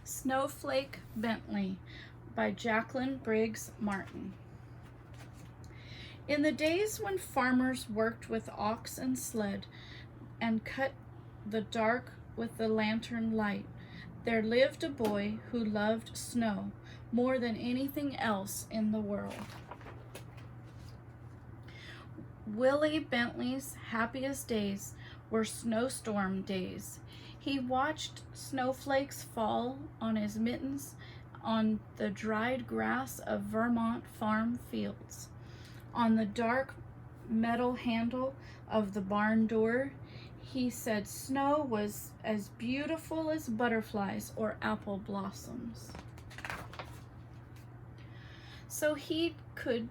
Snowflake Bentley by Jacqueline Briggs Martin. In the days when farmers worked with ox and sled and cut the dark with the lantern light, there lived a boy who loved snow more than anything else in the world. Willie Bentley's happiest days were snowstorm days. He watched snowflakes fall on his mittens on the dried grass of Vermont farm fields. On the dark metal handle of the barn door, he said snow was as beautiful as butterflies or apple blossoms. So he could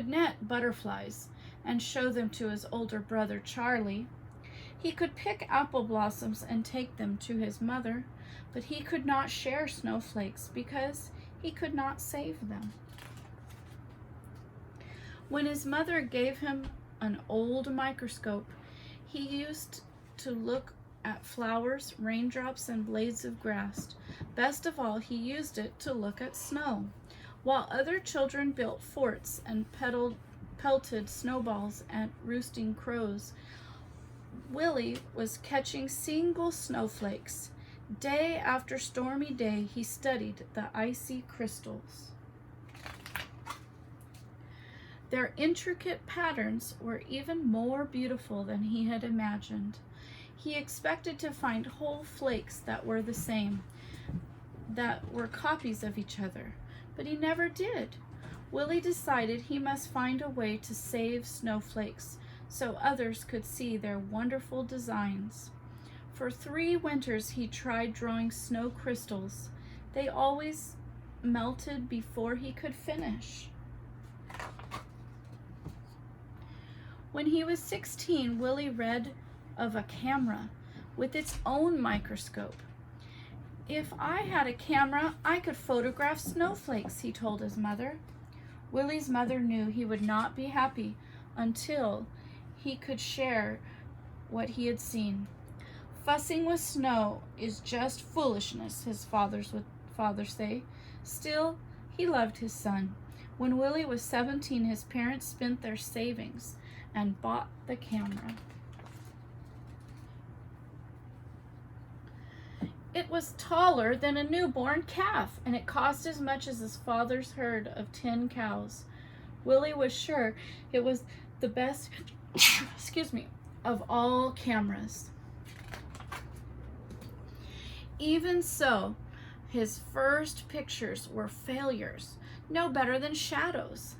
net butterflies and show them to his older brother Charlie. He could pick apple blossoms and take them to his mother, but he could not share snowflakes because he could not save them. When his mother gave him an old microscope, he used to look at flowers, raindrops, and blades of grass. Best of all, he used it to look at snow. While other children built forts and pelted snowballs at roosting crows, Willie was catching single snowflakes. Day after stormy day, he studied the icy crystals. Their intricate patterns were even more beautiful than he had imagined. He expected to find whole flakes that were the same, that were copies of each other, but he never did. Willie decided he must find a way to save snowflakes so others could see their wonderful designs. For 3 winters he tried drawing snow crystals. They always melted before he could finish. When he was 16, Willie read of a camera with its own microscope. "If I had a camera, I could photograph snowflakes," he told his mother. Willie's mother knew he would not be happy until he could share what he had seen. "Fussing with snow is just foolishness," his father would say. Still, he loved his son. When Willie was 17, his parents spent their savings and bought the camera. It was taller than a newborn calf, and it cost as much as his father's herd of 10 cows. Willie was sure it was the best of all cameras. Even so, his first pictures were failures, no better than shadows.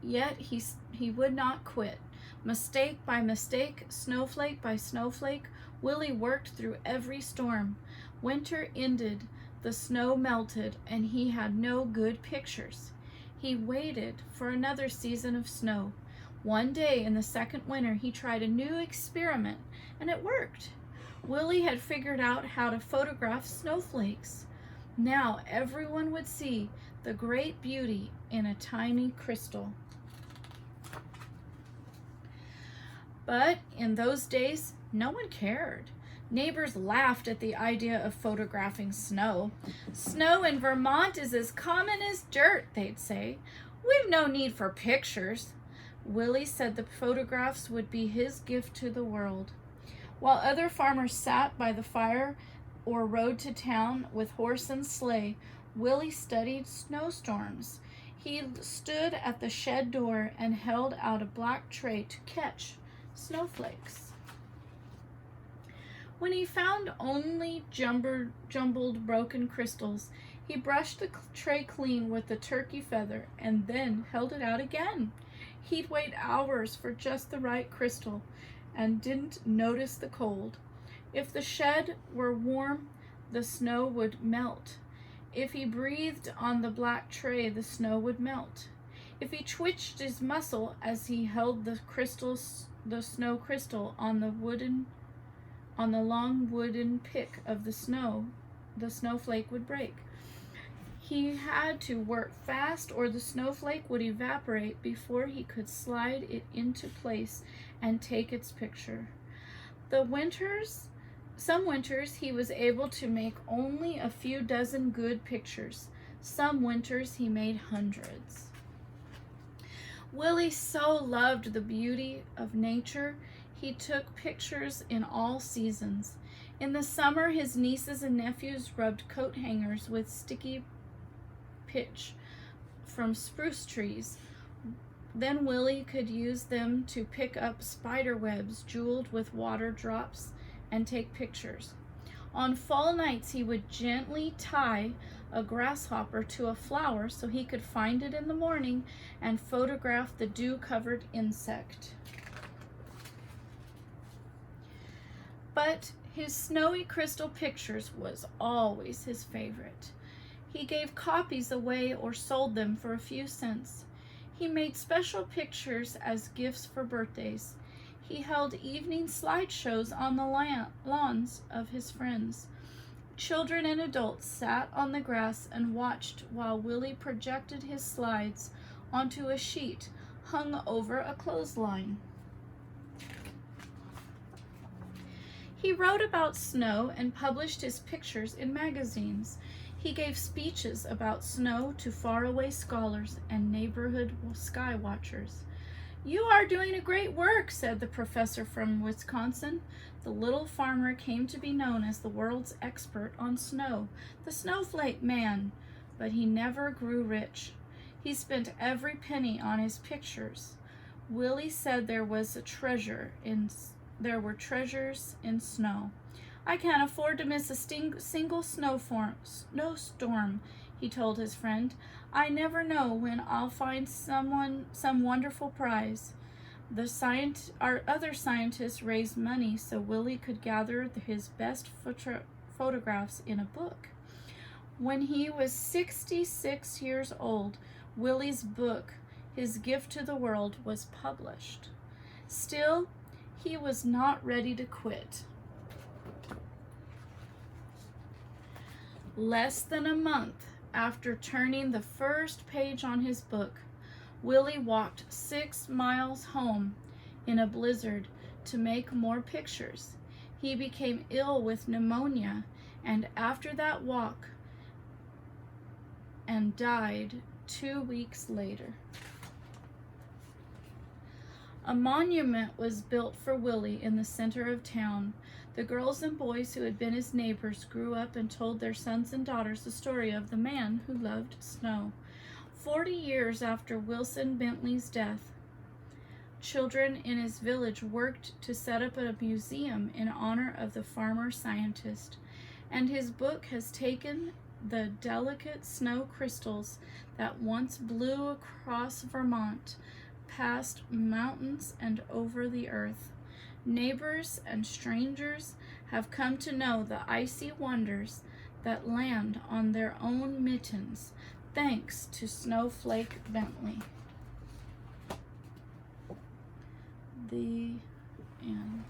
Yet he would not quit. Mistake by mistake, snowflake by snowflake, Willie worked through every storm. Winter ended, the snow melted, and he had no good pictures. He waited for another season of snow. One day in the second winter, he tried a new experiment, and it worked. Willie had figured out how to photograph snowflakes. Now everyone would see the great beauty in a tiny crystal. But in those days, no one cared. Neighbors laughed at the idea of photographing snow. "Snow in Vermont is as common as dirt," they'd say. "We've no need for pictures." Willie said the photographs would be his gift to the world. While other farmers sat by the fire or rode to town with horse and sleigh, Willie studied snowstorms. He stood at the shed door and held out a black tray to catch snowflakes. When he found only jumbled broken crystals, he brushed the tray clean with the turkey feather and then held it out again. He'd wait hours for just the right crystal and didn't notice the cold. If the shed were warm, the snow would melt. If he breathed on the black tray, the snow would melt. If he twitched his muscle as he held the snow crystal on the long wooden pick of the snowflake would break. He had to work fast or the snowflake would evaporate before he could slide it into place and take its picture. The winters Some winters he was able to make only a few dozen good pictures. Some winters he made hundreds. Willie so loved the beauty of nature, he took pictures in all seasons. In the summer, his nieces and nephews rubbed coat hangers with sticky pitch from spruce trees. Then Willie could use them to pick up spider webs jeweled with water drops and take pictures. On fall nights, he would gently tie a grasshopper to a flower so he could find it in the morning and photograph the dew-covered insect. But his snowy crystal pictures was always his favorite. He gave copies away or sold them for a few cents. He made special pictures as gifts for birthdays. He held evening slideshows on the lawns of his friends. Children and adults sat on the grass and watched while Willie projected his slides onto a sheet hung over a clothesline. He wrote about snow and published his pictures in magazines. He gave speeches about snow to faraway scholars and neighborhood sky watchers. "You are doing a great work," said the professor from Wisconsin. The little farmer came to be known as the world's expert on snow, the Snowflake man, but he never grew rich. He spent every penny on his pictures. Willie said there were treasures in snow. "I can't afford to miss a single snowstorm," he told his friend. "I never know when I'll find some wonderful prize." Our other scientists raised money so Willie could gather his best photographs in a book. When he was 66 years old, Willie's book, His Gift to the World, was published. Still, he was not ready to quit. Less than a month after turning the first page on his book, Willie walked 6 miles home in a blizzard to make more pictures. He became ill with pneumonia, and after that walk, and died 2 weeks later. A monument was built for Willie in the center of town. The girls and boys who had been his neighbors grew up and told their sons and daughters the story of the man who loved snow. 40 years after Wilson Bentley's death, children in his village worked to set up a museum in honor of the farmer scientist, and his book has taken the delicate snow crystals that once blew across Vermont, past mountains and over the earth. Neighbors and strangers have come to know the icy wonders that land on their own mittens, thanks to Snowflake Bentley. The end.